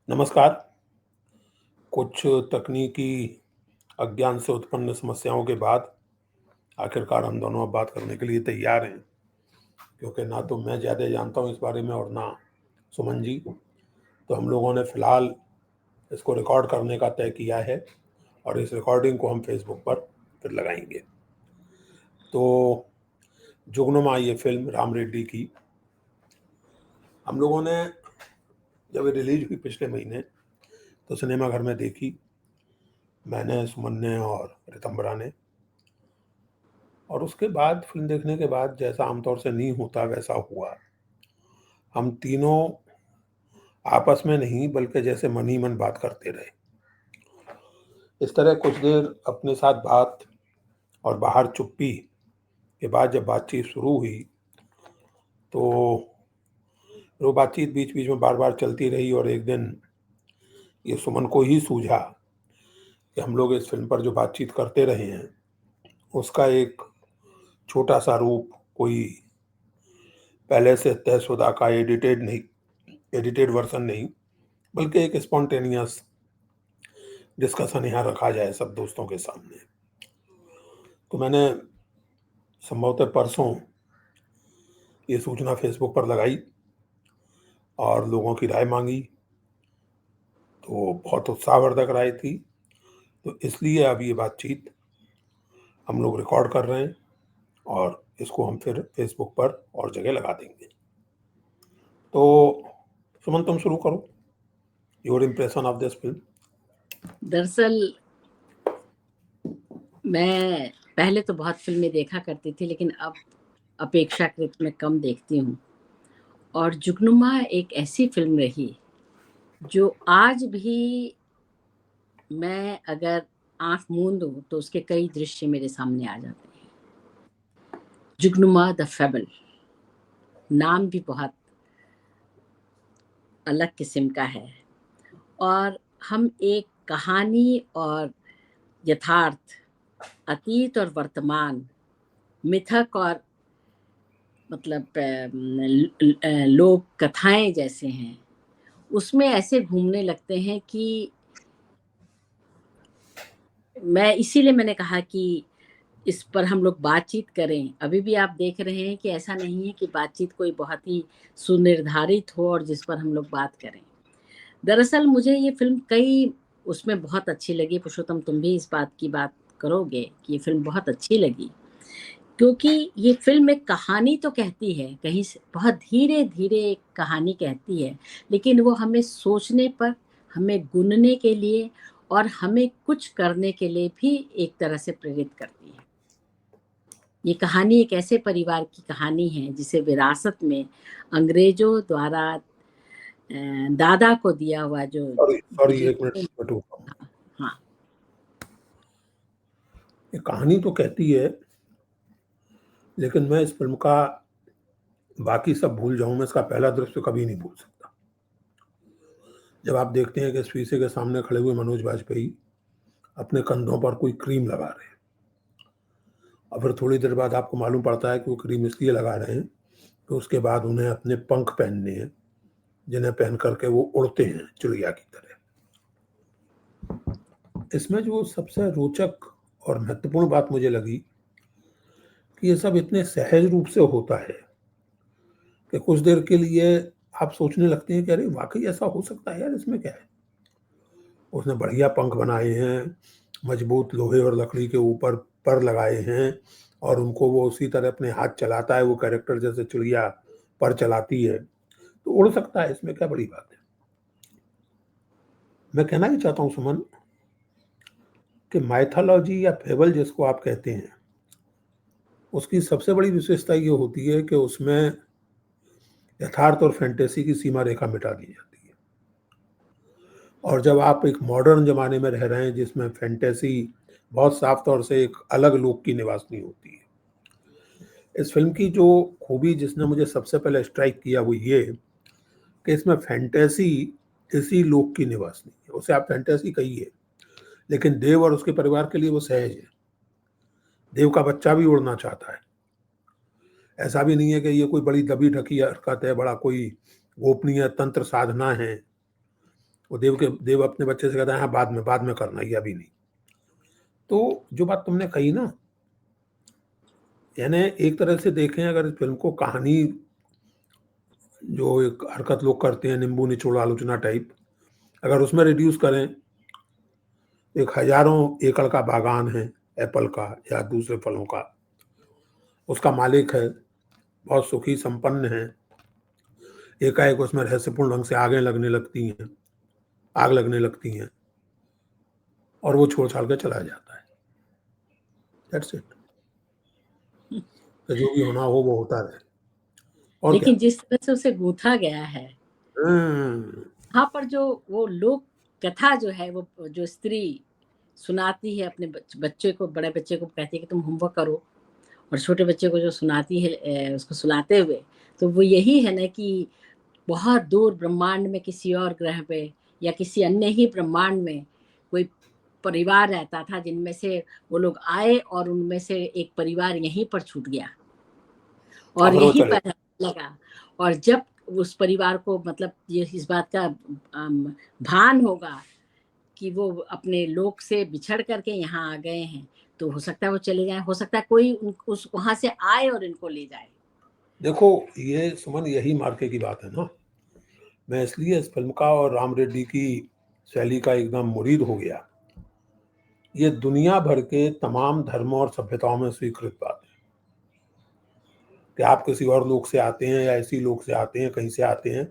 नमस्कार। कुछ तकनीकी अज्ञान से उत्पन्न समस्याओं के बाद आखिरकार हम दोनों अब बात करने के लिए तैयार हैं, क्योंकि ना तो मैं ज़्यादा जानता हूँ इस बारे में और ना सुमन जी। तो हम लोगों ने फ़िलहाल इसको रिकॉर्ड करने का तय किया है और इस रिकॉर्डिंग को हम फेसबुक पर फिर लगाएंगे। तो जुगनुमा ये फ़िल्म राम रेड्डी की हम लोगों ने जब ये रिलीज हुई पिछले महीने तो सिनेमा घर में देखी, मैंने, सुमन ने और रितंबरा ने। और उसके बाद फिल्म देखने के बाद जैसा आमतौर से नहीं होता वैसा हुआ। हम तीनों आपस में नहीं बल्कि जैसे मन ही मन बात करते रहे। इस तरह कुछ देर अपने साथ बात और बाहर चुप्पी के बाद जब बातचीत शुरू हुई तो वो बातचीत बीच बीच में बार बार चलती रही और एक दिन ये सुमन को ही सूझा कि हम लोग इस फिल्म पर जो बातचीत करते रहे हैं उसका एक छोटा सा रूप, कोई पहले से तयशुदा का एडिटेड वर्जन नहीं बल्कि एक स्पॉन्टेनियस डिस्कशन यहाँ रखा जाए सब दोस्तों के सामने। तो मैंने संभवतः परसों ये सूचना फेसबुक पर लगाई और लोगों की राय मांगी, तो बहुत उत्साहवर्धक राय थी। तो इसलिए अब ये बातचीत हम लोग रिकॉर्ड कर रहे हैं और इसको हम फिर फेसबुक पर और जगह लगा देंगे। तो सुमन, तुम शुरू करो, your impression of this film. दरअसल मैं पहले तो बहुत फिल्में देखा करती थी, लेकिन अब अपेक्षाकृत मैं कम देखती हूँ। और जुगनुमा एक ऐसी फिल्म रही जो आज भी मैं अगर आंख मूंदूं तो उसके कई दृश्य मेरे सामने आ जाते हैं। जुगनुमा द फेबल नाम भी बहुत अलग किस्म का है और हम एक कहानी और यथार्थ, अतीत और वर्तमान, मिथक और लोक कथाएं जैसे हैं, उसमें ऐसे घूमने लगते हैं कि इसीलिए मैंने कहा कि इस पर हम लोग बातचीत करें। अभी भी आप देख रहे हैं कि ऐसा नहीं है कि बातचीत कोई बहुत ही सुनिर्धारित हो और जिस पर हम लोग बात करें। दरअसल मुझे ये फिल्म कई उसमें बहुत अच्छी लगी। पुरुषोत्तम, तुम भी इस बात की बात करोगे कि ये फिल्म बहुत अच्छी लगी, क्योंकि ये फिल्म एक कहानी तो कहती है, कहीं से बहुत धीरे धीरे एक कहानी कहती है, लेकिन वो हमें सोचने पर, हमें गुनने के लिए और हमें कुछ करने के लिए भी एक तरह से प्रेरित करती है। ये कहानी एक ऐसे परिवार की कहानी है जिसे विरासत में अंग्रेजों द्वारा दादा को दिया हुआ जो सॉरी, एक मिनट बटू। हाँ, ये कहानी तो कहती है, लेकिन मैं इस फिल्म का बाकी सब भूल जाऊं, मैं इसका पहला दृश्य कभी नहीं भूल सकता। जब आप देखते हैं कि शीशे के सामने खड़े हुए मनोज बाजपेयी अपने कंधों पर कोई क्रीम लगा रहे हैं और फिर थोड़ी देर बाद आपको मालूम पड़ता है कि वो क्रीम इसलिए लगा रहे हैं तो उसके बाद उन्हें अपने पंख पहनने हैं, जिन्हें पहन करके वो उड़ते हैं चिड़िया की तरह। इसमें जो सबसे रोचक और महत्वपूर्ण बात मुझे लगी कि ये सब इतने सहज रूप से होता है कि कुछ देर के लिए आप सोचने लगते हैं कि अरे वाकई ऐसा हो सकता है यार, इसमें क्या है। उसने बढ़िया पंख बनाए हैं, मजबूत लोहे और लकड़ी के ऊपर पर लगाए हैं और उनको वो उसी तरह अपने हाथ चलाता है, वो कैरेक्टर जैसे चिड़िया पर चलाती है, तो उड़ सकता है, इसमें क्या बड़ी बात है। मैं कहना ही चाहता हूँ सुमन कि माइथोलॉजी या फेबल जिसको आप कहते हैं, उसकी सबसे बड़ी विशेषता ये होती है कि उसमें यथार्थ और फैंटेसी की सीमा रेखा मिटा दी जाती है। और जब आप एक मॉडर्न ज़माने में रह रहे हैं जिसमें फैंटेसी बहुत साफ तौर से एक अलग लोक की निवासनी होती है, इस फिल्म की जो खूबी जिसने मुझे सबसे पहले स्ट्राइक किया वो ये कि इसमें फैंटेसी इसी लोक की निवासनी है। उसे आप फैंटेसी कहिए, लेकिन देव और उसके परिवार के लिए वो सहज है। देव का बच्चा भी उड़ना चाहता है। ऐसा भी नहीं है कि ये कोई बड़ी दबी ढकी हरकत है, बड़ा कोई गोपनीय तंत्र साधना है। वो देव अपने बच्चे से कहता है हाँ बाद में करना, ये अभी नहीं। तो जो बात तुमने कही ना, यानी एक तरह से देखें अगर इस फिल्म को, कहानी जो एक हरकत लोग करते हैं नींबू निचोड़ आलोचना टाइप, अगर उसमें रिड्यूस करें, एक हजारों एकड़ का बागान है एप्पल का या दूसरे फलों का, उसका मालिक है, बहुत सुखी संपन्न है, एकाएक उसमें रहस्यपूर्ण ढंग से आग लगने लगती हैं और वो छोड़ छाड़ के चला जाता है। That's it. तो जो भी होना हो वो होता रहे। और लेकिन क्या? जिस तरह से उसे गूंथा गया है, वहाँ पर जो वो लोक कथा जो है, वो जो स्त्री सुनाती है अपने बच्चे को, बड़े बच्चे को कहती है कि तुम होमवर्क करो, और छोटे बच्चे को जो सुनाती है उसको सुनाते हुए, तो वो यही है ना कि बहुत दूर ब्रह्मांड में किसी और ग्रह पे या किसी अन्य ही ब्रह्मांड में कोई परिवार रहता था, जिनमें से वो लोग आए और उनमें से एक परिवार यहीं पर छूट गया और फिर वो यहीं चले। पर लगा। और जब उस परिवार को मतलब ये इस बात का भान होगा कि वो अपने लोक से बिछड़ करके यहाँ आ गए हैं, तो हो सकता है वो चले जाए, हो सकता है कोई उस वहां से आए और इनको ले जाए। देखो ये सुमन, यही मार्के की बात है ना। मैं इसलिए इस फिल्म का और राम रेड्डी की शैली का एकदम मुरीद हो गया। ये दुनिया भर के तमाम धर्मों और सभ्यताओं में स्वीकृत बात है कि आप किसी और लोक से आते हैं या इसी लोक से आते हैं, कहीं से आते हैं,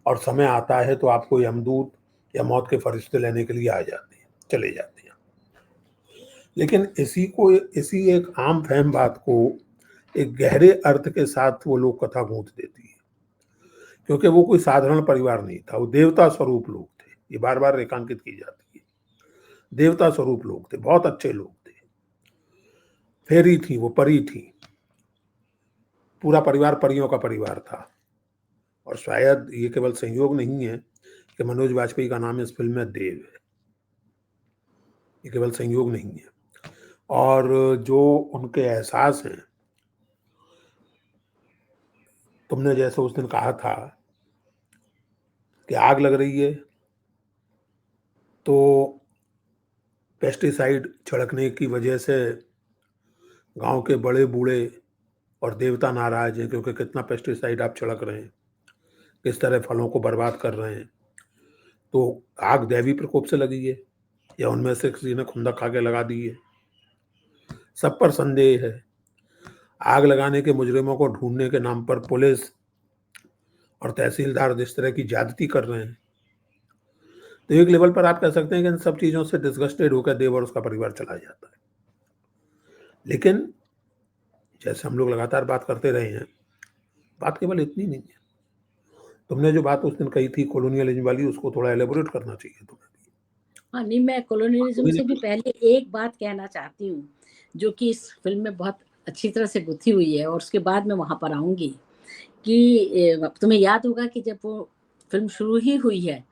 और समय आता है तो आपको यमदूत या मौत के फरिश्ते लेने के लिए आ जाते हैं, चले जाते हैं। लेकिन इसी एक आम फहम बात को एक गहरे अर्थ के साथ वो लोक कथा गूंथ देती है, क्योंकि वो कोई साधारण परिवार नहीं था, वो देवता स्वरूप लोग थे। ये बार बार रेखांकित की जाती है, देवता स्वरूप लोग थे, बहुत अच्छे लोग थे, फेरी थी, वो परी थी, पूरा परिवार परियों का परिवार था। और शायद ये केवल संयोग नहीं है कि मनोज वाजपेयी का नाम इस फिल्म में देव है, ये केवल संयोग नहीं है। और जो उनके एहसास हैं, तुमने जैसे उस दिन कहा था कि आग लग रही है तो पेस्टिसाइड छिड़कने की वजह से गांव के बड़े बूढ़े और देवता नाराज हैं, क्योंकि कितना पेस्टिसाइड आप छिड़क रहे हैं, किस तरह फलों को बर्बाद कर रहे हैं। तो आग दैवी प्रकोप से लगी है या उनमें से किसी ने खुंदक खा के लगा दी है, सब पर संदेह है। आग लगाने के मुजरिमों को ढूंढने के नाम पर पुलिस और तहसीलदार जिस तरह की ज्यादती कर रहे हैं, तो एक लेवल पर आप कह सकते हैं कि इन सब चीजों से डिस्गस्टेड होकर देव और उसका परिवार चला जाता है। लेकिन जैसे हम लोग लगातार बात करते रहे हैं, बात केवल इतनी नहीं है। तुमने जो बात उस दिन कही थी कॉलोनियलिज्म वाली, उसको थोड़ा एलेबोरेट करना चाहिए तुम्हें। हाँ नहीं, मैं कॉलोनियलिज्म से भी पहले एक बात कहना चाहती हूँ, जो कि इस फिल्म में बहुत अच्छी तरह से गुथी हुई है, और उसके बाद मैं वहां पर आऊंगी कि तुम्हें याद होगा कि जब वो फिल्म शुरू ही हुई है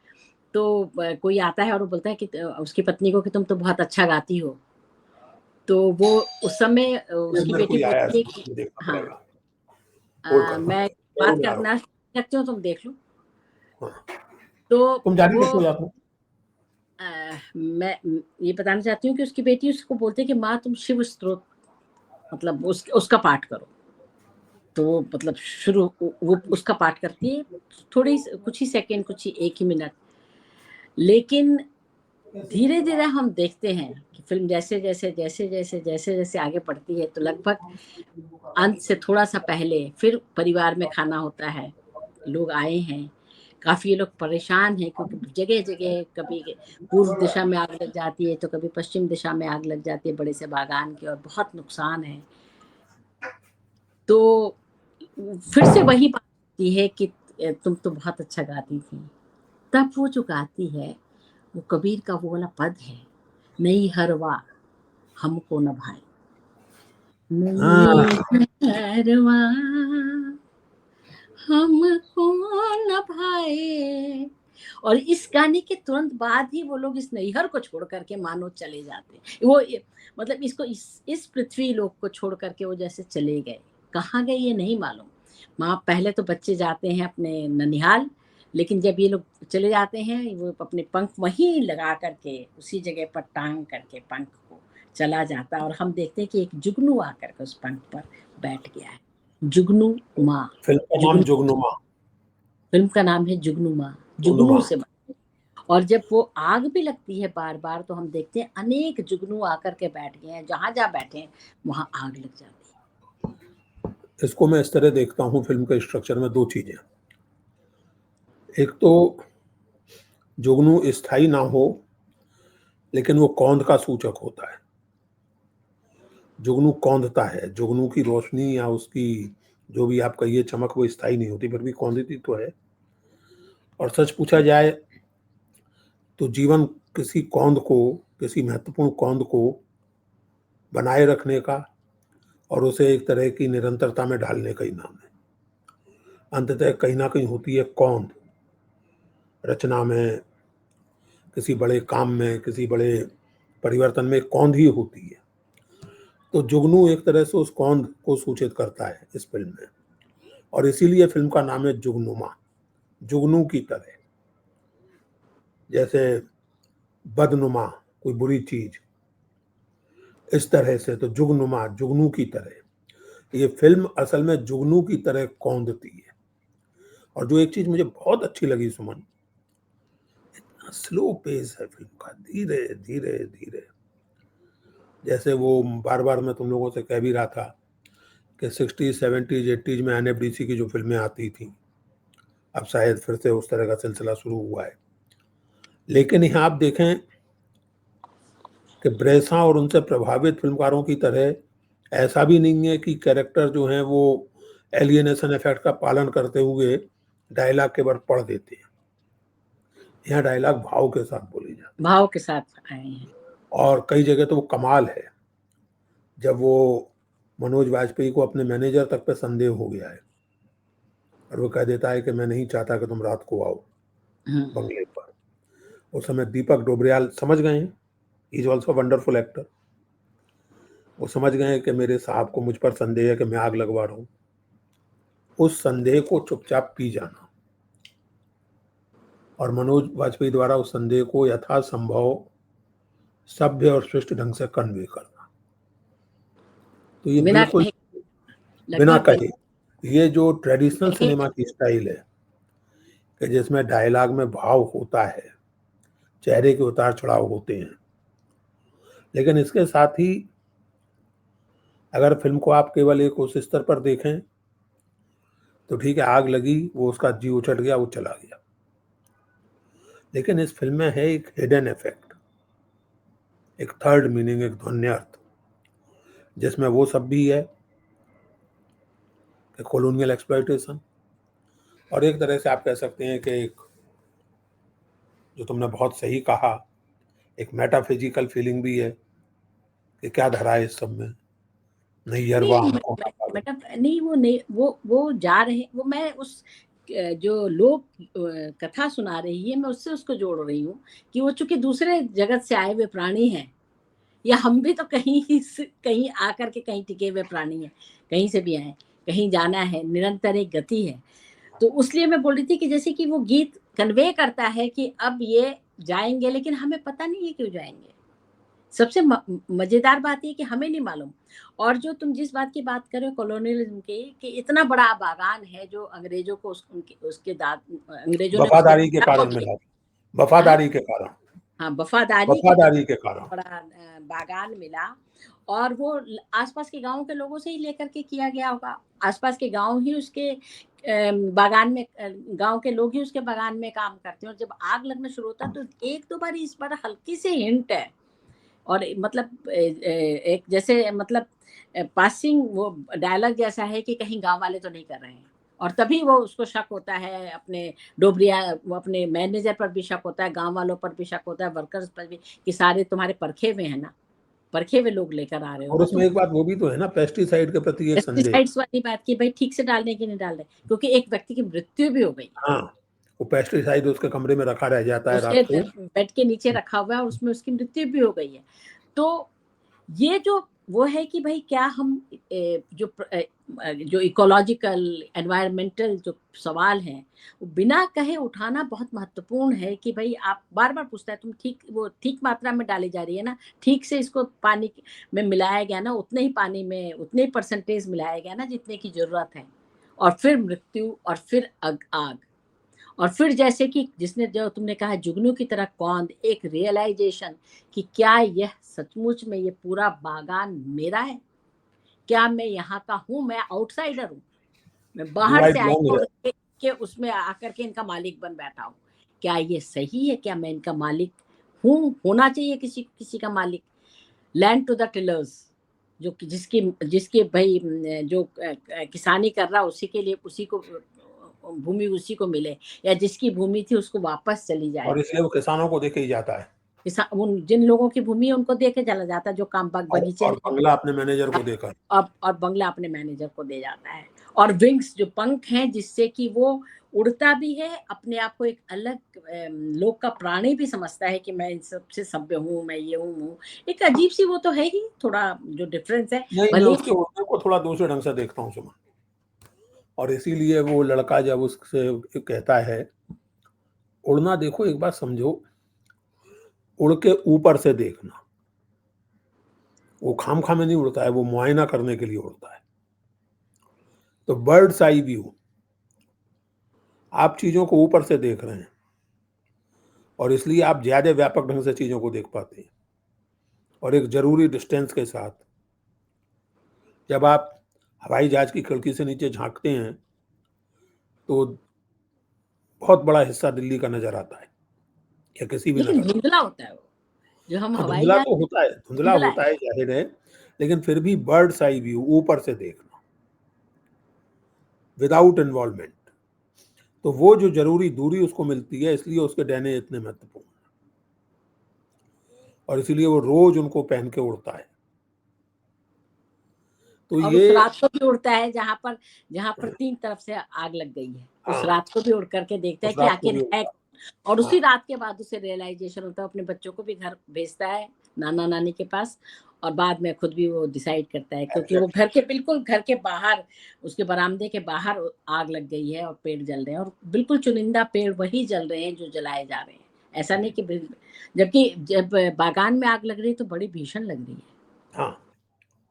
तो कोई आता है और वो बोलता है कि उसकी पत्नी को कि तुम तो बहुत अच्छा गाती हो। तो वो उस समय उसकी मेरे को बेटी ये आया, बोलती है कि देखना हाँ, पड़ेगा। होल्ड करो, मैं मैं बात रुक जा रहा करना सकती हूँ, तुम देख लो। हूँ। हाँ, तो तुम जारी वो रखो या तो। मैं ये बताना चाहती हूँ कि उसकी बेटी उसको बोलती है कि माँ तुम शिव स्तोत्र मतलब उसका पाठ करो। तो वो मतलब शुरू वो उसका पाठ करती है, थोड़ी कुछ ही सेकंड, कुछ ही एक ही मिनट। लेकिन धीरे धीरे हम देखते हैं कि फिल्म जैसे जैसे जैसे जैसे जैसे जैसे आगे बढ़ती है, तो लगभग अंत से थोड़ा सा पहले फिर परिवार में खाना होता है, लोग आए हैं, काफी ये लोग परेशान हैं, क्योंकि जगह जगह कभी पूर्व दिशा में आग लग जाती है तो कभी पश्चिम दिशा में आग लग जाती है बड़े से बागान की, और बहुत नुकसान है। तो फिर से वही बात आती है कि तुम तो बहुत अच्छा गाती थी। तब वो जो गाती है, वो कबीर का वो वाला पद है, नई हरवा हमको न भाई, हाँ, नई हरवा हमको न भाए। और इस गाने के तुरंत बाद ही वो लोग इस नैहर को छोड़ करके मानो चले जाते हैं। वो मतलब इसको इस पृथ्वी लोक को छोड़ करके वो जैसे चले गए, कहाँ गए ये नहीं मालूम। माँ पहले तो बच्चे जाते हैं अपने ननिहाल, लेकिन जब ये लोग चले जाते हैं, वो अपने पंख वहीं लगा करके उसी जगह पर टांग करके पंख को चला जाता है, और हम देखते हैं कि एक जुगनू आकर के उस पंख पर बैठ गया है। जुगनू माँ। फिल्म का नाम जुगनुमा। फिल्म का नाम है जुगनू माँ। जुगनू से बनी। और जब वो आग भी लगती है बार बार, तो हम देखते हैं अनेक जुगनू आकर के बैठ गए हैं, जहां जहां बैठे हैं वहां आग लग जाती है। इसको मैं इस तरह देखता हूँ, फिल्म के स्ट्रक्चर में दो चीजें। एक तो जुगनू स्थायी ना हो, लेकिन वो कौंध का सूचक होता है। जुगनू कौंधता है, जुगनू की रोशनी या उसकी जो भी आप कहिए चमक, वो स्थायी नहीं होती, फिर भी कौंधती तो है। और सच पूछा जाए तो जीवन किसी कौंध को, किसी महत्वपूर्ण कौंध को बनाए रखने का और उसे एक तरह की निरंतरता में ढालने का ही नाम है। अंततः कहीं ना कहीं होती है कौंध, रचना में, किसी बड़े काम में, किसी बड़े परिवर्तन में कौंध ही होती है। तो जुगनू एक तरह से उस कौंध को सूचित करता है इस फिल्म में, और इसीलिए फिल्म का नाम है जुगनुमा, जुगनू की तरह। जैसे बदनुमा, कोई बुरी चीज, इस तरह से। तो जुगनुमा, जुगनू की तरह। ये फिल्म असल में जुगनू की तरह कौंधती है। और जो एक चीज मुझे बहुत अच्छी लगी सुमन, इतना स्लो पेस है फिल्म का, धीरे धीरे धीरे। जैसे वो बार बार मैं तुम लोगों से कह भी रहा था कि 60s 70s 80s में एनएफडीसी की जो फिल्में आती थी, अब शायद फिर से उस तरह का सिलसिला शुरू हुआ है। लेकिन यहाँ आप देखें कि ब्रेसा और उनसे प्रभावित फिल्मकारों की तरह ऐसा भी नहीं है कि कैरेक्टर जो हैं वो एलियनेशन इफेक्ट का पालन करते हुए डायलॉग के बार पढ़ देते हैं। यहाँ डायलॉग भाव के साथ बोले जाते हैं, भाव के साथ आए हैं। और कई जगह तो वो कमाल है। जब वो मनोज वाजपेयी को अपने मैनेजर तक पे संदेह हो गया है और वो कह देता है कि मैं नहीं चाहता कि तुम रात को आओ बंगले पर, उस समय दीपक डोबरियाल समझ गए हैं, he is also wonderful actor. वो समझ गए हैं कि मेरे साहब को मुझ पर संदेह है कि मैं आग लगवा रहा हूँ। उस संदेह को चुपचाप पी जाना और मनोज वाजपेयी द्वारा उस संदेह को यथासंभव सभ्य और श्रेष्ठ ढंग से कन्वे करना। तो ये बिना बिल्कुल कहे बिना लगभग कहे, ये जो ट्रेडिशनल कहे सिनेमा की स्टाइल है कि जिसमें डायलॉग में भाव होता है, चेहरे के उतार चढ़ाव होते हैं, लेकिन इसके साथ ही अगर फिल्म को आप केवल एक उस स्तर पर देखें तो ठीक है, आग लगी, वो उसका जी उछट गया, वो चला गया। लेकिन इस फिल्म में है एक हिडन इफेक्ट, एक थर्ड मीनिंग, एक ध्वन्यार्थ, जिसमें वो सब भी है कि कॉलोनियल एक्सप्लॉयटेशन, और एक तरह से आप कह सकते हैं कि एक, जो तुमने बहुत सही कहा, एक मेटाफिजिकल फीलिंग भी है कि क्या धरा है इस सब में, नैयरवा नहीं आंखों का पागल। मतलब नहीं, वो नहीं, वो जा रहे, वो मैं उस जो लोग कथा सुना रही है, मैं उससे उसको जोड़ रही हूँ कि वो चूंकि दूसरे जगत से आए हुए प्राणी हैं, या हम भी तो कहीं आकर के कहीं टिके हुए प्राणी हैं, कहीं से भी आए, कहीं जाना है, निरंतर एक गति है। तो उसलिए मैं बोल रही थी कि जैसे कि वो गीत कन्वे करता है कि अब ये जाएंगे, लेकिन हमें पता नहीं है क्यों जाएंगे। सबसे मजेदार बात ये कि हमें नहीं मालूम। और जो तुम जिस बात की बात कर रहे हो कॉलोनियलिज्म की, कि इतना बड़ा बागान है जो अंग्रेजों को उसके दाद, अंग्रेजों ने उसके वफादारी के दादाओं कारण के, मिला, हाँ वफादारी के कारण, हाँ वफादारी के वफादारी के कारण। बड़ा बागान मिला। और वो आसपास के गांव के लोगों से ही लेकर के किया गया होगा। आसपास के गांव ही उसके बागान में, गांव के लोग ही उसके बागान में काम करते हैं। और जब आग लगना शुरू होता है तो एक दो बार इस पर हल्की सी हिंट है, और मतलब एक जैसे मतलब पासिंग वो डायलॉग जैसा है कि कहीं गांव वाले तो नहीं कर रहे हैं। और तभी वो उसको शक होता है, अपने डोबरिया, वो अपने मैनेजर पर भी शक होता है, गांव वालों पर भी शक होता है, वर्कर्स पर भी, कि सारे तुम्हारे परखे हुए हैं ना, परखे हुए लोग लेकर आ रहे हो और ना उसमें तुम। एक बात वो भी तो है ना, पेस्टिसाइड के प्रति एक संदेह। पेस्टिसाइड्स वाली बात की भाई ठीक से डालने की नहीं डाल रहे, क्योंकि एक व्यक्ति की मृत्यु भी हो गई, हाँ, वो पेस्टिसाइड उसके कमरे में रखा रह जाता है उसके रात को। बेड के नीचे रखा हुआ है और उसमें उसकी मृत्यु भी हो गई है। तो ये जो वो है कि भाई क्या हम जो इकोलॉजिकल एनवायरमेंटल जो सवाल हैं वो बिना कहे उठाना बहुत महत्वपूर्ण है कि भाई आप बार बार पूछता है तुम ठीक मात्रा में डाली जा रही है ना, ठीक से इसको पानी में मिलाया गया ना, उतने ही पानी में उतने ही परसेंटेज मिलाया गया ना जितने की जरूरत है, और फिर मृत्यु और फिर आग और फिर जैसे कि जिसने जो तुमने कहा जुगनू की तरह कौंध, एक रियलाइजेशन कि क्या यह सचमुच में ये पूरा बागान मेरा है, क्या मैं यहाँ का हूँ, मैं आउटसाइडर हूँ, मैं डू बाहर आई से आई बिलोंग और हियर? के उसमें आकर के इनका मालिक बन बैठा हूँ, क्या ये सही है, क्या मैं इनका मालिक हूँ, होना चाहिए किसी किसी का मालिक। लैंड टू द टिलर्स, जो जिसकी जिसके भाई जो किसानी कर रहा उसी के लिए उसी को भूमि उसी को मिले, या जिसकी भूमि थी उसको वापस चली जाए। और इसलिए वो किसानों को देके ही जाता है, उन जिन लोगों की भूमि है उनको दे के चला जाता है, जो काम बगीचे और में बंगला अपने मैनेजर को देकर। अब और बंगला अपने मैनेजर को दे जाता है, और विंग्स जो पंख हैं जिससे कि वो उड़ता भी है, अपने आप को एक अलग लोक का प्राणी भी समझता है कि मैं इन सबसे सभ्य हूँ, मैं ये हूँ। एक अजीब सी वो तो है ही, थोड़ा जो डिफरेंस है नहीं, मैं भले। उसके उड़ने को थोड़ा दूसरे ढंग से देखता हूँ सुमन, और इसीलिए वो लड़का जब उससे कहता है उड़ना, देखो एक बात समझो, उड़ के ऊपर से देखना, वो खाम में नहीं उड़ता है, वो मुआयना करने के लिए उड़ता है। तो बर्ड्स आई व्यू, आप चीजों को ऊपर से देख रहे हैं और इसलिए आप ज्यादा व्यापक ढंग से चीजों को देख पाते हैं, और एक जरूरी डिस्टेंस के साथ। जब आप हवाई जहाज की खिड़की से नीचे झांकते हैं तो बहुत बड़ा हिस्सा दिल्ली का नजर आता है, या किसी भी लेकिन नगर का। धुंधला होता है वो, जो हम हाँ, हवाई धुंधला जहाज, तो होता है, धुंधला धुंधला होता है। है, जाहिर है, लेकिन फिर भी बर्ड्स आई व्यू, ऊपर से देखना, विदाउट इन्वॉल्वमेंट, तो वो जो जरूरी दूरी उसको मिलती है, इसलिए उसके डैने इतने महत्वपूर्ण, और इसीलिए वो रोज उनको पहन के उड़ता है। तो और उस ये, रात को भी उड़ता है जहां पर 3 तरफ से आग लग गई है, उस हाँ, रात को भी उड़ करके देखता है उस कि रात को आखिर भी है। उड़ता और है। हाँ, उसी रात के बाद उसे रियलाइजेशन होता है, अपने बच्चों को भी घर भेजता है नाना नानी के पास, और बाद में खुद भी वो डिसाइड करता है, क्योंकि वो एग्जैक्टली। बिल्कुल घर के बाहर, उसके बरामदे के बाहर आग लग गई है और पेड़ जल रहे हैं, और बिल्कुल चुनिंदा पेड़ वही जल रहे हैं जो जलाए जा रहे हैं, ऐसा नहीं कि जबकि जब बागान में आग लग रही है तो बड़ी भीषण लग रही है, हाँ,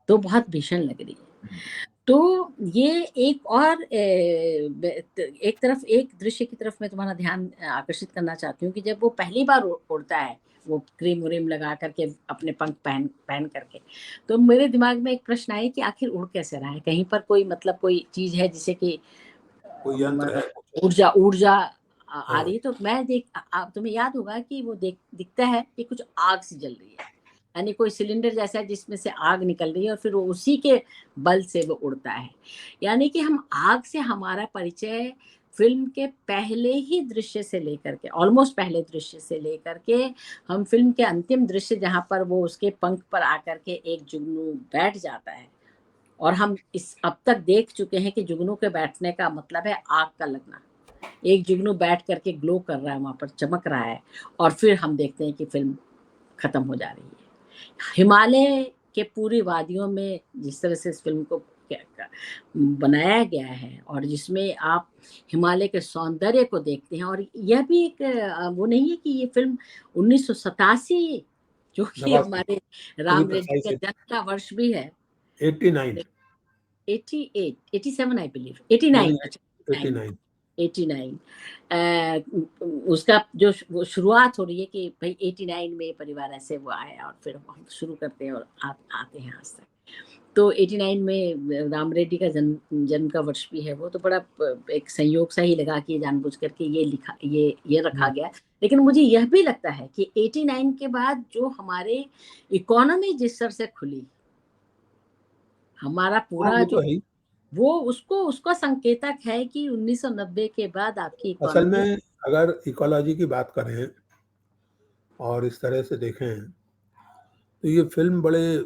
तो बहुत भीषण लग रही है। तो ये एक और एक तरफ, एक दृश्य की तरफ मैं तुम्हारा ध्यान आकर्षित करना चाहती हूँ कि जब वो पहली बार उड़ता है, वो क्रीम व्रीम लगा करके अपने पंख पहन पहन करके, तो मेरे दिमाग में एक प्रश्न आया कि आखिर उड़ कैसे रहा है, कहीं पर कोई मतलब कोई चीज है जिसे कि कोई यंत्र है कुछ। ऊर्जा ऊर्जा आ हाँ, रही है। तो मैं तुम्हें याद होगा कि वो दिखता है कि कुछ आग सी जल रही है, यानी कोई सिलेंडर जैसा है जिसमें से आग निकल रही है, और फिर वो उसी के बल से वो उड़ता है। यानी कि हम आग से हमारा परिचय फिल्म के पहले ही दृश्य से लेकर के, ऑलमोस्ट पहले दृश्य से लेकर के, हम फिल्म के अंतिम दृश्य जहां पर वो उसके पंख पर आकर के एक जुगनू बैठ जाता है, और हम इस अब तक देख चुके हैं कि जुगनू के बैठने का मतलब है आग का लगना। एक जुगनू बैठ करके ग्लो कर रहा है, वहां पर चमक रहा है, और फिर हम देखते हैं कि फिल्म खत्म हो जा रही है। हिमालय के पूरी वादियों में जिस तरह से इस फिल्म को बनाया गया है, और जिसमें आप हिमालय के सौंदर्य को देखते हैं, और यह भी एक वो नहीं है कि ये फिल्म 1987, जो कि 89, हमारे टू बी राम रेड्डी प्रिसाइज का जन्म का वर्ष भी है। 89। 88, 87 आई बिलीव, नहीं 89, नहीं, अच्छा 89, 89। 89। उसका जो वो शुरुआत हो रही है कि भाई 89 में परिवार ऐसे वो आया, और फिर हम शुरू करते हैं और आते हैं आज तक। तो 89 में राम रेड्डी का जन्म जन्म का वर्ष भी है, वो तो बड़ा एक संयोग सा ही लगा कि ये जानबूझ करके ये लिखा, ये रखा गया। लेकिन मुझे यह भी लगता है कि 89 के बाद जो हमारे इकोनॉमी जिस तरह से खुली, हमारा हाँ, पूरा वो जो तो है ही। वो उसको उसका संकेतक है कि 1990 के बाद आपकी असल इकोनॉमी। में अगर इकोलॉजी की बात करें और इस तरह से देखें, तो ये फिल्म बड़े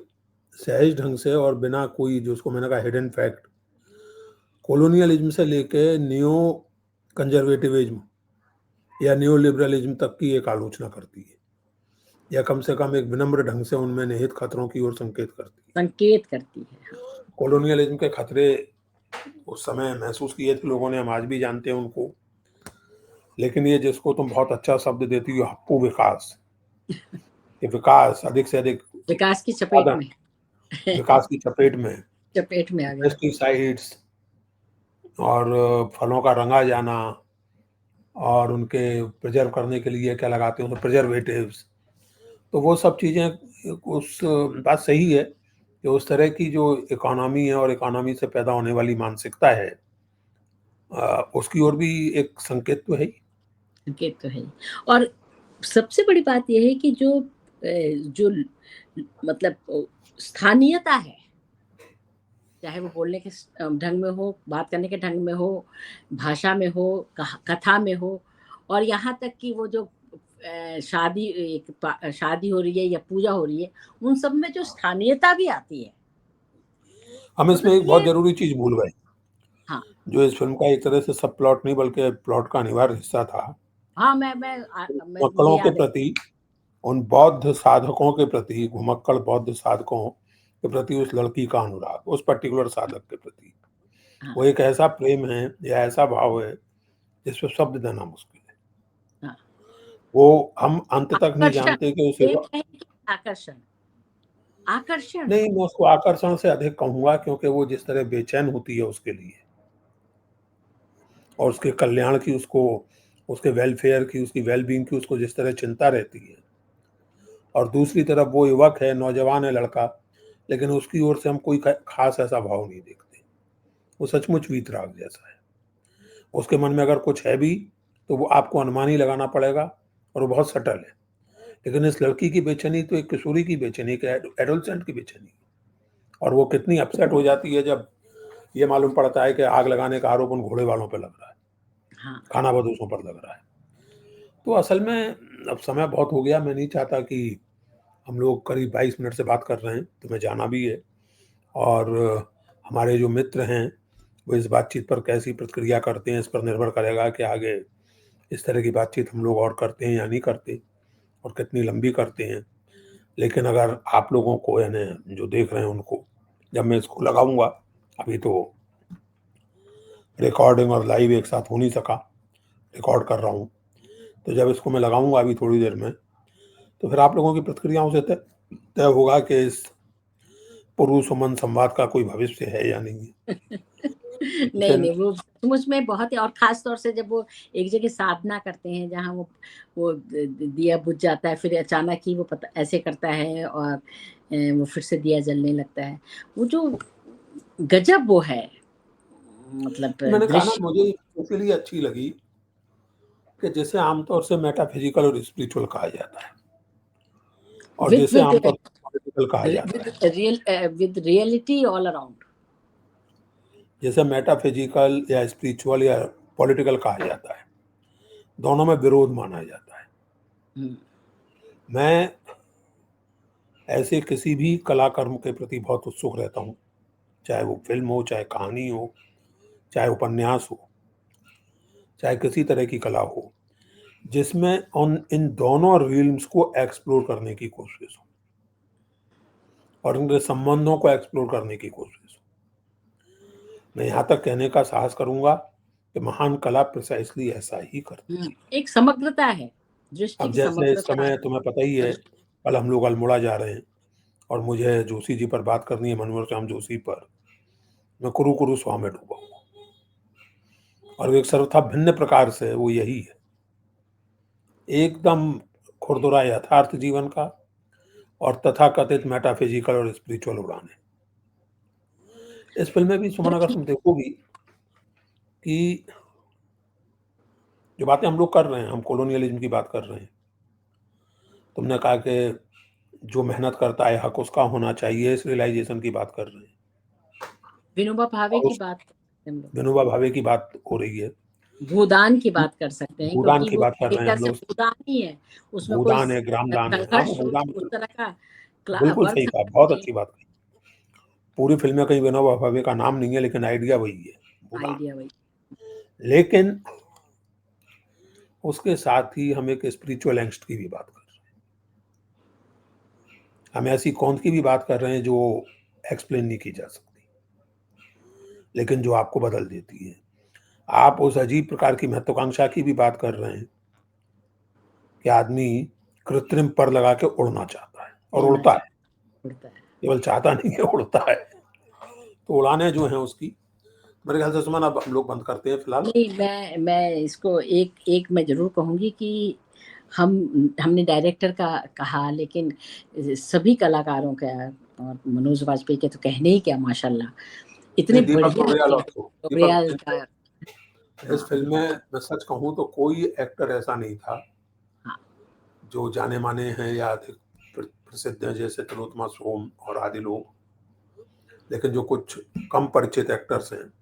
सहज ढंग से और बिना कोई, जो उसको मैंने कहा हिडन फैक्ट, कॉलोनियलिज्म से लेके नियो कंजर्वेटिविज्म या न्यू लिबरलिज्म तक की एक आलोचना करती है। या कम से कम एक विनम्र ढंग से उनमें निहित खतरों की ओर संकेत करती है। हाँ। है। कॉलोनियलिज्म के खतरे उस समय महसूस किए थे लोगों ने, हम आज भी जानते हैं उनको। लेकिन ये जिसको तुम बहुत अच्छा शब्द देती हो, हप्पू विकास, ये विकास अधिक से अधिक विकास की चपेट उत्पादन, में विकास की चपेट में, चपेट में आ गया। पेस्टिसाइड्स और फलों का रंगा जाना, और उनके प्रिजर्व करने के लिए क्या लगाते हैं, प्रिजर्वेटिव्स, तो वो सब चीज़ें, उस बात सही है कि उस तरह की जो इकोनॉमी है और इकोनॉमी से पैदा होने वाली मानसिकता है, उसकी ओर भी एक संकेत तो है ही। संकेत तो है ही। और सबसे बड़ी बात यह है कि जो मतलब स्थानीयता है, चाहे वो बोलने के ढंग में हो, बात करने के ढंग में हो, भाषा में हो, कथा में हो, और यहाँ तक कि वो जो शादी हो रही है या पूजा हो रही है, उन सब में जो स्थानीयता भी आती है। हम इसमें मतलब एक बहुत ये जरूरी चीज भूल गए, हाँ जो इस फिल्म का एक तरह से सब प्लॉट नहीं बल्कि प्लॉट का अनिवार्य हिस्सा था। हाँ, मुझे घुमक्कड़ों के याद है। प्रति, उन बौद्ध साधकों के प्रति, घुमक्कड़ बौद्ध साधकों के प्रति उस लड़की का अनुराग, उस पर्टिकुलर साधक के प्रति, हाँ वो एक ऐसा प्रेम है या ऐसा भाव है जिस पर शब्द देना मुश्किल है। हाँ। वो हम अंत तक नहीं आकर्षण, जानते कि उस प्रेम है कि आकर्षण, आकर्षण है। नहीं, मैं उसको आकर्षण से अधिक कहूंगा, क्योंकि वो जिस तरह बेचैन होती है उसके लिए, और उसके कल्याण की, उसको उसके वेलफेयर की, उसकी वेलबींग की उसको जिस तरह चिंता रहती है, और दूसरी तरफ वो युवक है, नौजवान है लड़का, लेकिन उसकी ओर से हम कोई खास ऐसा भाव नहीं देखते। वो सचमुच वीतराग जैसा है। उसके मन में अगर कुछ है भी तो वो आपको अनुमान ही लगाना पड़ेगा, और वो बहुत सटल है। लेकिन इस लड़की की बेचैनी तो एक किशोरी की बेचैनी, एक एडोलसेंट की बेचैनी, और वो कितनी अपसेट हो जाती है जब ये मालूम पड़ता है कि आग लगाने का आरोप उन घोड़े वालों पर लग रहा है, हाँ खाना बदोशों पर लग रहा है। तो असल में अब समय बहुत हो गया, मैं नहीं चाहता कि हम लोग करीब 22 मिनट से बात कर रहे हैं, तो मैं जाना भी है। और हमारे जो मित्र हैं वो इस बातचीत पर कैसी प्रतिक्रिया करते हैं, इस पर निर्भर करेगा कि आगे इस तरह की बातचीत हम लोग और करते हैं या नहीं करते, और कितनी लंबी करते हैं। लेकिन अगर आप लोगों को, यानी जो देख रहे हैं उनको, जब मैं इसको लगाऊंगा, अभी तो रिकॉर्डिंग और लाइव एक साथ हो नहीं सका, रिकॉर्ड कर रहा हूँ, तो जब इसको मैं लगाऊंगा अभी थोड़ी देर में, तो फिर आप लोगों की प्रतिक्रियाओं से तय तय होगा कि इस पुरुष सुमन संवाद का कोई भविष्य है या नहीं है। नहीं लेकिन नहीं, वो सचमुच में बहुत ही, और खास तौर से जब वो एक जगह साधना करते हैं जहाँ वो दिया बुझ जाता है, फिर अचानक ही वो पता ऐसे करता है, और वो फिर से दिया जलने लगता है। वो जो गजब वो है, मतलब तो मैंने कहा ना, दृश्य। मुझे इसीलिए अच्छी लगी कि जिसे आमतौर से मेटाफिजिकल और स्पिरिचुअल कहा जाता है, और विद जिसे विद आमतौर पर पॉलिटिकल कहा जाता है। With reality all around. जैसे मेटाफिजिकल या स्पिरिचुअल या पॉलिटिकल कहा जाता है, दोनों में विरोध माना जाता है। मैं ऐसे किसी भी कलाकर्म के प्रति बहुत उत्सुक रहता हूँ, चाहे वो फिल्म हो, चाहे कहानी हो, चाहे उपन्यास हो, चाहे किसी तरह की कला हो, जिसमें उन इन दोनों रील्स को एक्सप्लोर करने की कोशिश हो, और उनके संबंधों को एक्सप्लोर करने की कोशिश हो। मैं यहाँ तक कहने का साहस करूंगा कि महान कला प्रिसाइसली ऐसा ही करती है। एक समग्रता है, दृष्टि अब की जैसे इस समग्रता समय है। तुम्हें पता ही है, कल हम लोग अल्मोड़ा जा रहे हैं, और मुझे जोशी जी पर बात करनी है, मनोहर श्याम जोशी पर। मैं कुरु कुरु स्वामी में डूबा हूँ, और एक सर्वथा भिन्न प्रकार से वो यही है, एकदम खुरदुरा यथार्थ जीवन का, और तथाकथित मेटाफिजिकल और स्पिरिचुअल उड़ाने। इस फिल्म में भी सुमन, अगर तुम देखोगी कि जो बातें हम लोग कर रहे हैं, हम कॉलोनियलिज्म की बात कर रहे हैं, तुमने कहा कि जो मेहनत करता है हक उसका होना चाहिए, इस रियलाइजेशन की बात कर रहे हैं, विनोबा भावे और की उस बात करते हैं हम लोग, विनोबा भावे की बात हो रही है, भूदान की बात कर सकते हैं, भूदान क्योंकि की वो बात कर रहे हैं नेचर हम से लोग। भूदान ही है, उसमें कोई भूदान है, ग्रामदान है, हाँ, वो संघर्ष भूदान, उस तरह का बिल्कुल वर्ग सही कहा, संघर्ष बहुत नहीं। अच्छी बात कही। पूरी फिल्म में कहीं विनोबा भावे का नाम नहीं है, लेकिन आइडिया वही है, भूदान। आइडिया वही। लेकिन उसके साथ ही हम एक स्पिरिचुअल एंगस्ट की भी बात कर रहे हैं। हम ऐसी कौन की भी बात कर रहे हैं जो एक्सप्लेन नहीं की जा सकती, लेकिन जो आपको बदल देती है। आप उस अजीब प्रकार की महत्वाकांक्षा की भी बात कर रहे हैं कि आदमी कृत्रिम पर लगा के उड़ना चाहता है और उड़ना उड़ता है, उड़ता है। केवल चाहता नहीं है, उड़ता है। तो उड़ाने जो हैं उसकी, मेरे ख्याल से सुमन अब हम लोग बंद करते हैं फिलहाल। नहीं, मैं इसको एक मैं ज़रूर कहूँगी कि हमने डायरेक्टर का कहा, लेकिन सभी कलाकारों का और मनोज वाजपेयी के तो कहने ही क्या, माशाल्लाह, इतने नहीं, दीपक बढ़िया डोबरियाल थे। ऑल्सो, दीपक डोबरियाल का इस फिल्म में मैं सच कहूँ तो कोई एक्टर ऐसा नहीं था हाँ, जो जाने माने हैं या अधिक प्रसिद्ध हैं जैसे तिलोत्तमा सोम और आदि लोग, लेकिन जो कुछ कम परिचित एक्टर्स हैं,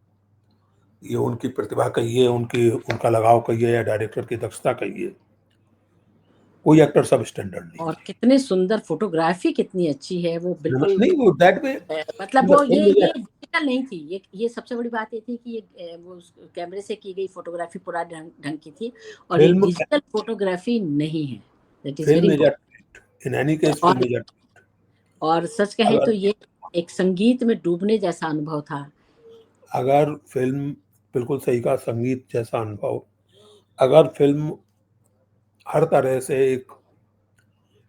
ये उनकी प्रतिभा कहिए, उनका लगाव कहिए या डायरेक्टर की दक्षता कहिए, कोई एक्टर सब स्टैंडर्ड नहीं और है। कितने सुंदर, फोटोग्राफी कितनी अच्छी है, वो बिल्कुल नहीं, वो दैट वे मतलब द वो फिल्म इज ये डिजिटल नहीं थी। ये सबसे बड़ी बात ये थी कि ये वो कैमरे से की गई फोटोग्राफी पूरा ढंग ढंग की थी, और ये फिल्म डिजिटल फोटोग्राफी नहीं है। That is very film is a important. In any case और फिल्म इज अ और सच कहें तो अगर ये एक संगीत में डूबने जैसा अनुभव था। अगर फिल्म बिल्कुल सही कहा, संगीत जैसा अनुभव, अगर फिल्म हर तरह से एक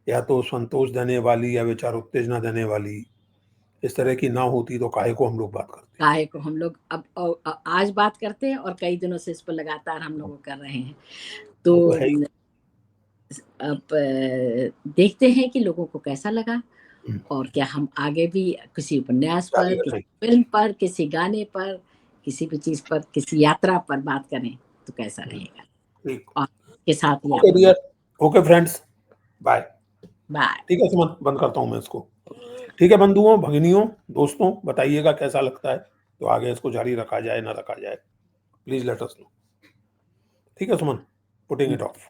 या तो संतोष देने वाली या विचार उत्तेजना देने वाली इस तरह की ना होती तो काहे को हम लोग बात करते। काहे को हम लोग अब आज बात करते हैं, और कई दिनों से इस पर लगातार हम लोग कर रहे हैं। तो वो तो है ही। अब देखते हैं कि लोगों को कैसा लगा, हम्म, और क्या हम आगे भी किसी उपन्यास जारी पर, रखें। किसी फिल्म पर, किसी गाने पर, किसी भी चीज पर, किसी यात्रा पर बात करें तो कैसा रहेगा। ठीक। और के साथ ही ओके आपको dear, okay friends, bye. Bye. ठीक है सुमन, बंद करता हूँ मैं इसको। ठीक है बंधुओं, भगिनियों, दोस्तों, बताइएगा कैसा लगता है, तो आगे इसको जारी रखा जाए ना रखा जाए, प्लीज लेट अस नो। ठीक है सुमन, पुटिंग इट ऑफ।